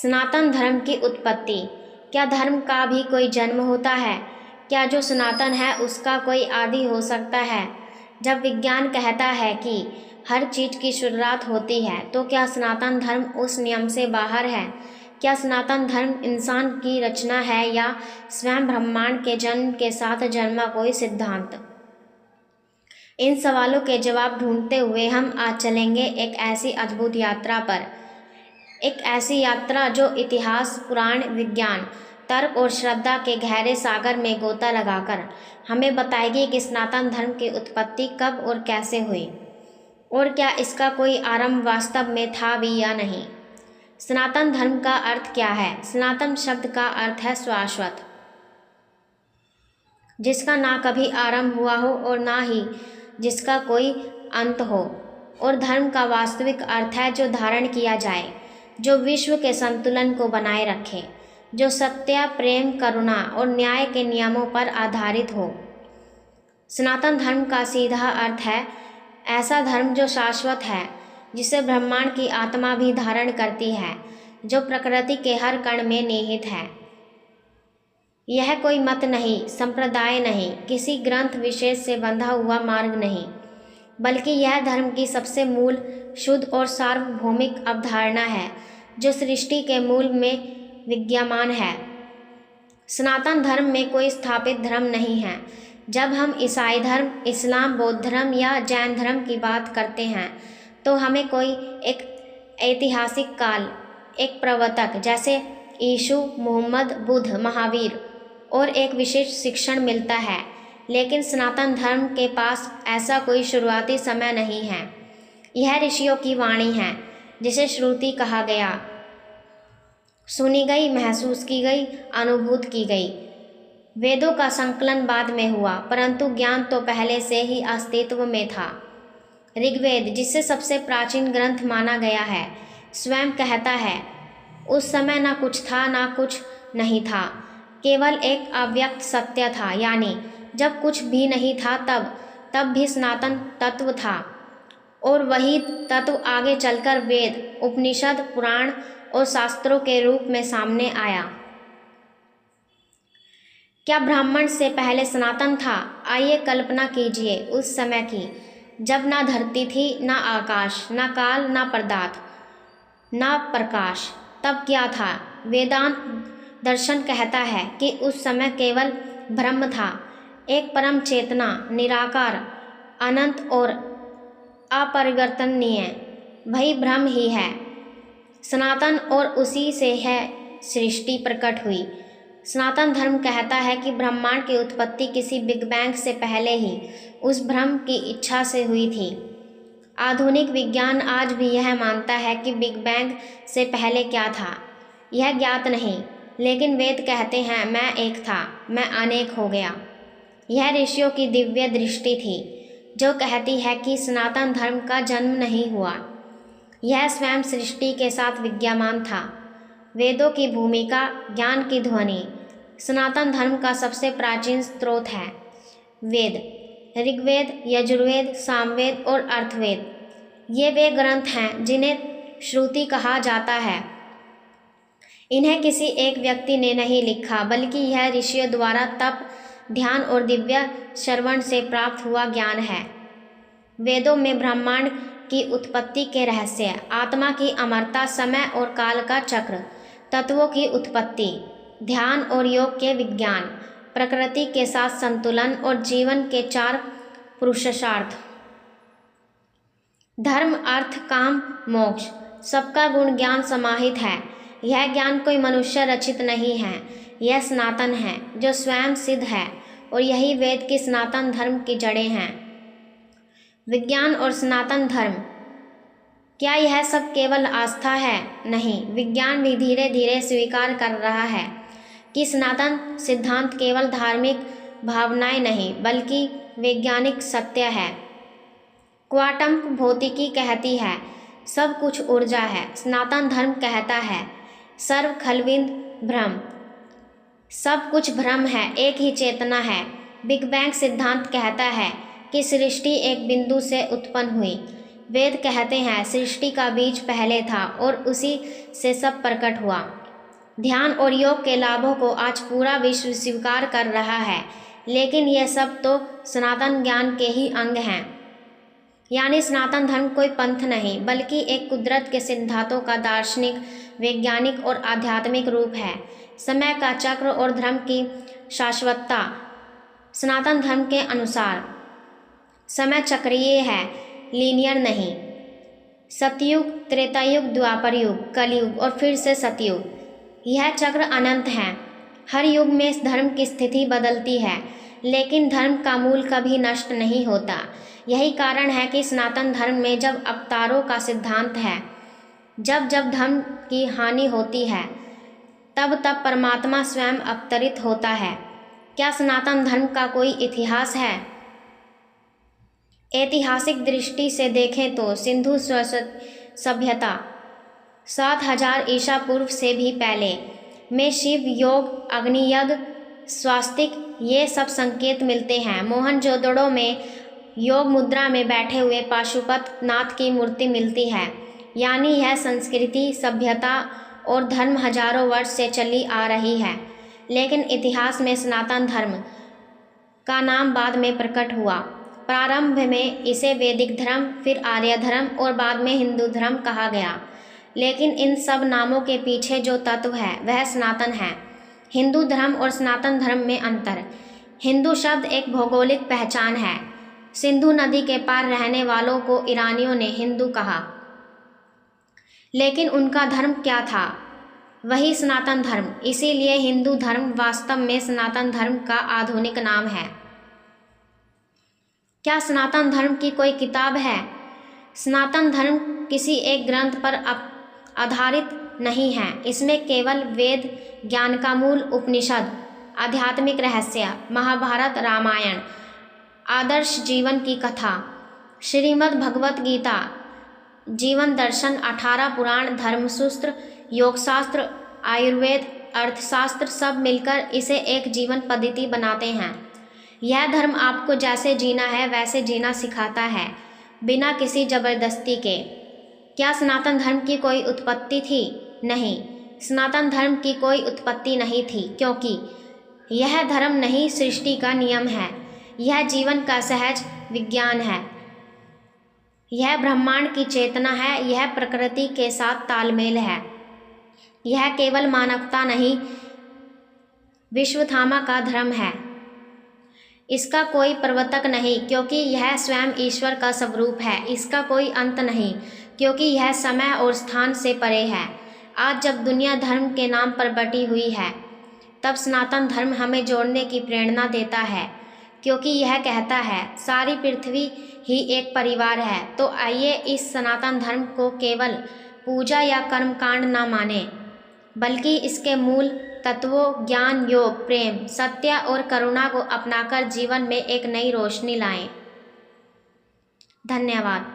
सनातन धर्म की उत्पत्ति। क्या धर्म का भी कोई जन्म होता है? क्या जो सनातन है उसका कोई आदि हो सकता है? जब विज्ञान कहता है कि हर चीज़ की शुरुआत होती है, तो क्या सनातन धर्म उस नियम से बाहर है? क्या सनातन धर्म इंसान की रचना है या स्वयं ब्रह्मांड के जन्म के साथ जन्मा कोई सिद्धांत? इन सवालों के जवाब ढूंढते हुए हम आज चलेंगे एक ऐसी अद्भुत यात्रा पर, एक ऐसी यात्रा जो इतिहास, पुराण, विज्ञान, तर्क और श्रद्धा के गहरे सागर में गोता लगाकर हमें बताएगी कि सनातन धर्म की उत्पत्ति कब और कैसे हुई, और क्या इसका कोई आरंभ वास्तव में था भी या नहीं। सनातन धर्म का अर्थ क्या है? सनातन शब्द का अर्थ है शाश्वत, जिसका ना कभी आरंभ हुआ हो और ना ही जिसका कोई अंत हो। और धर्म का वास्तविक अर्थ है जो धारण किया जाए, जो विश्व के संतुलन को बनाए रखे, जो सत्य, प्रेम, करुणा और न्याय के नियमों पर आधारित हो। सनातन धर्म का सीधा अर्थ है ऐसा धर्म जो शाश्वत है, जिसे ब्रह्मांड की आत्मा भी धारण करती है, जो प्रकृति के हर कण में निहित है। यह कोई मत नहीं, संप्रदाय नहीं, किसी ग्रंथ विशेष से बंधा हुआ मार्ग नहीं, बल्कि यह धर्म की सबसे मूल, शुद्ध और सार्वभौमिक अवधारणा है जो सृष्टि के मूल में विद्यमान है। सनातन धर्म में कोई स्थापित धर्म नहीं है। जब हम ईसाई धर्म, इस्लाम, बौद्ध धर्म या जैन धर्म की बात करते हैं तो हमें कोई एक ऐतिहासिक काल, एक प्रवर्तक जैसे यीशु, मोहम्मद, बुद्ध, महावीर और एक विशेष शिक्षण मिलता है। लेकिन सनातन धर्म के पास ऐसा कोई शुरुआती समय नहीं है। यह ऋषियों की वाणी है, जिसे श्रुति कहा गया, सुनी गई, महसूस की गई, अनुभूत की गई। वेदों का संकलन बाद में हुआ, परंतु ज्ञान तो पहले से ही अस्तित्व में था। ऋग्वेद, जिसे सबसे प्राचीन ग्रंथ माना गया है, स्वयं कहता है उस समय ना कुछ था ना कुछ नहीं था, केवल एक अव्यक्त सत्य था। यानी जब कुछ भी नहीं था तब भी सनातन तत्व था, और वही तत्व आगे चलकर वेद, उपनिषद, पुराण और शास्त्रों के रूप में सामने आया। क्या ब्राह्मण से पहले सनातन था? आइए कल्पना कीजिए उस समय की, जब ना धरती थी, ना आकाश, ना काल, ना पदार्थ, ना प्रकाश। तब क्या था? वेदांत दर्शन कहता है कि उस समय केवल ब्रह्म था, एक परम चेतना, निराकार, अनंत और अपरिवर्तनीय। वही ब्रह्म ही है सनातन, और उसी से है सृष्टि प्रकट हुई। सनातन धर्म कहता है कि ब्रह्मांड की उत्पत्ति किसी बिग बैंग से पहले ही उस ब्रह्म की इच्छा से हुई थी। आधुनिक विज्ञान आज भी यह मानता है कि बिग बैंग से पहले क्या था यह ज्ञात नहीं, लेकिन वेद कहते हैं मैं एक था, मैं अनेक हो गया। यह ऋषियों की दिव्य दृष्टि थी जो कहती है कि सनातन धर्म का जन्म नहीं हुआ, यह स्वयं सृष्टि के साथ विद्यमान था। वेदों की भूमिका, ज्ञान की ध्वनि। सनातन धर्म का सबसे प्राचीन स्रोत है वेद, ऋग्वेद, यजुर्वेद, सामवेद और अर्थवेद। ये वे ग्रंथ हैं जिन्हें श्रुति कहा जाता है। इन्हें किसी एक व्यक्ति ने नहीं लिखा, बल्कि यह ऋषियों द्वारा तप, ध्यान और दिव्य श्रवण से प्राप्त हुआ ज्ञान है। वेदों में ब्रह्मांड की उत्पत्ति के रहस्य, आत्मा की अमरता, समय और काल का चक्र, तत्वों की उत्पत्ति, ध्यान और योग के विज्ञान, प्रकृति के साथ संतुलन और जीवन के 4 पुरुषार्थ, धर्म, अर्थ, काम, मोक्ष, सबका गुण ज्ञान समाहित है। यह ज्ञान कोई मनुष्य रचित नहीं है, यह सनातन है जो स्वयं सिद्ध है, और यही वेद की सनातन धर्म की जड़ें हैं। विज्ञान और सनातन धर्म, क्या यह सब केवल आस्था है? नहीं, विज्ञान भी धीरे धीरे स्वीकार कर रहा है कि सनातन सिद्धांत केवल धार्मिक भावनाएं नहीं, बल्कि वैज्ञानिक सत्य है। क्वांटम भौतिकी कहती है सब कुछ ऊर्जा है। सनातन धर्म कहता है सर्व खलविंद ब्रह्म, सब कुछ ब्रह्म है, एक ही चेतना है। बिग बैंग सिद्धांत कहता है कि सृष्टि एक बिंदु से उत्पन्न हुई, वेद कहते हैं सृष्टि का बीज पहले था और उसी से सब प्रकट हुआ। ध्यान और योग के लाभों को आज पूरा विश्व स्वीकार कर रहा है, लेकिन यह सब तो सनातन ज्ञान के ही अंग हैं। यानी सनातन धर्म कोई पंथ नहीं, बल्कि एक कुदरत के सिद्धांतों का दार्शनिक, वैज्ञानिक और आध्यात्मिक रूप है। समय का चक्र और धर्म की शाश्वतता। सनातन धर्म के अनुसार समय चक्रीय है, लीनियर नहीं। सतयुग, त्रेतायुग, द्वापर युग, कलयुग और फिर से सतयुग, यह चक्र अनंत है। हर युग में इस धर्म की स्थिति बदलती है, लेकिन धर्म का मूल कभी नष्ट नहीं होता। यही कारण है कि सनातन धर्म में जब अवतारों का सिद्धांत है, जब जब धर्म की हानि होती है, तब तब परमात्मा स्वयं अवतरित होता है। क्या सनातन धर्म का कोई इतिहास है? ऐतिहासिक दृष्टि से देखें तो सिंधु सभ्यता 7000 ईसा पूर्व से भी पहले में शिव योग, अग्नियज्ञ, स्वास्तिक, ये सब संकेत मिलते हैं। मोहनजोदड़ो में योग मुद्रा में बैठे हुए पाशुपत नाथ की मूर्ति मिलती है। यानी यह संस्कृति, सभ्यता और धर्म हजारों वर्ष से चली आ रही है, लेकिन इतिहास में सनातन धर्म का नाम बाद में प्रकट हुआ। प्रारंभ में इसे वैदिक धर्म, फिर आर्य धर्म और बाद में हिंदू धर्म कहा गया, लेकिन इन सब नामों के पीछे जो तत्व है वह सनातन है। हिंदू धर्म और सनातन धर्म में अंतर। हिंदू शब्द एक भौगोलिक पहचान है। सिंधु नदी के पार रहने वालों को ईरानियों ने हिंदू कहा, लेकिन उनका धर्म क्या था? वही सनातन धर्म। इसीलिए हिंदू धर्म वास्तव में सनातन धर्म का आधुनिक नाम है। क्या सनातन धर्म की कोई किताब है? सनातन धर्म किसी एक ग्रंथ पर आधारित नहीं है। इसमें केवल वेद ज्ञान का मूल, उपनिषद, आध्यात्मिक रहस्य, महाभारत, रामायण, आदर्श जीवन की कथा, श्रीमद् भगवत गीता, जीवन दर्शन, 18 पुराण, धर्मसूत्र, योगशास्त्र, आयुर्वेद, अर्थशास्त्र सब मिलकर इसे एक जीवन पद्धति बनाते हैं। यह धर्म आपको जैसे जीना है वैसे जीना सिखाता है, बिना किसी जबरदस्ती के। क्या सनातन धर्म की कोई उत्पत्ति थी? नहीं, सनातन धर्म की कोई उत्पत्ति नहीं थी, क्योंकि यह धर्म नहीं सृष्टि का नियम है। यह जीवन का सहज विज्ञान है। यह ब्रह्मांड की चेतना है। यह प्रकृति के साथ तालमेल है। यह केवल मानवता नहीं, विश्वथामा का धर्म है। इसका कोई प्रवर्तक नहीं, क्योंकि यह स्वयं ईश्वर का स्वरूप है। इसका कोई अंत नहीं, क्योंकि यह समय और स्थान से परे है। आज जब दुनिया धर्म के नाम पर बटी हुई है, तब सनातन धर्म हमें जोड़ने की प्रेरणा देता है, क्योंकि यह कहता है सारी पृथ्वी ही एक परिवार है। तो आइए इस सनातन धर्म को केवल पूजा या कर्मकांड न माने, बल्कि इसके मूल तत्वों ज्ञान, योग, प्रेम, सत्य और करुणा को अपनाकर जीवन में एक नई रोशनी लाएं। धन्यवाद।